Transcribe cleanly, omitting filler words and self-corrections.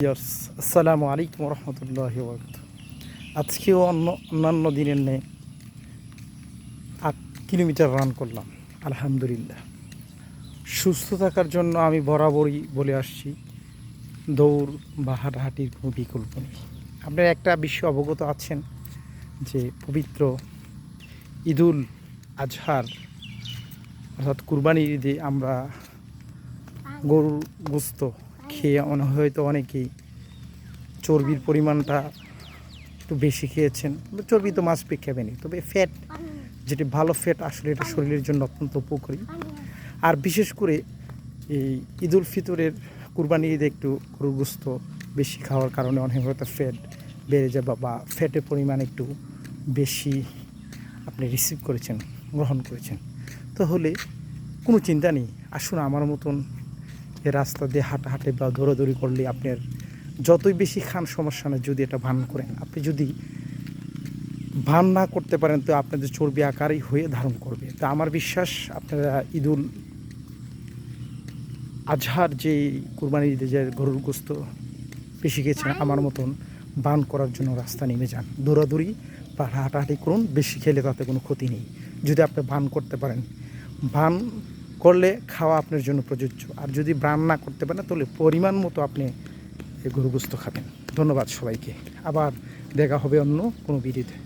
আসসালামু আলাইকুম রহমতুল্লাহি আজকেও অন্যান্য দিনের নেই 8 কিলোমিটার রান করলাম। আলহামদুলিল্লাহ, সুস্থ থাকার জন্য আমি বরাবরই বলে আসছি, দৌড় বা হাঁটাহাঁটির কোনো বিকল্প নেই। আপনারা একটা বিষয় অবগত আছেন যে পবিত্র ঈদুল আজহার অর্থাৎ কুরবানির ঈদে আমরা গরুর গোস্ত খেয়ে হয়তো অনেকেই চর্বির পরিমাণটা একটু বেশি খেয়েছেন। চর্বি তো মাছ পেয়ে খাবেনি, তবে ফ্যাট, যেটি ভালো ফ্যাট, আসলে এটা শরীরের জন্য অত্যন্ত উপকারী। আর বিশেষ করে এই ঈদুল ফিতরের কুরবানির ঈদে একটু গরুর গোস্ত বেশি খাওয়ার কারণে অনেক হয়তো ফ্যাট বেড়ে যাবে বা ফ্যাটের পরিমাণ একটু বেশি আপনি রিসিভ করেছেন, গ্রহণ করেছেন, তাহলে কোনো চিন্তা নেই। আসুন আমার মতন এ রাস্তা দিয়ে হাঁটাহাঁটি বা দৌড়াদৌড়ি করলে আপনার যতই বেশি খান সমস্যা নেই। যদি এটা ভান করেন, আপনি যদি ভান না করতে পারেন তো আপনাদের চর্বি আকারই হয়ে ধারণ করবে। তো আমার বিশ্বাস আপনারা ঈদুল আজহার যে কুরবানির ঈদে যে গরুর গোস্ত বেশি খেয়েছেন, আমার মতন বান করার জন্য রাস্তা নেমে যান, দৌড়াদৌড়ি বা হাঁটাহাঁটি করুন। বেশি খেলে তাতে কোনো ক্ষতি নেই যদি আপনি বান করতে পারেন। বান করলে খাওয়া আপনার জন্য প্রযোজ্য, আর যদি বান না করতে পারেন তাহলে পরিমাণ মতো আপনি গরু গোস্ত খাবেন। ধন্যবাদ সবাইকে, আবার দেখা হবে অন্য কোনো ভিডিওতে।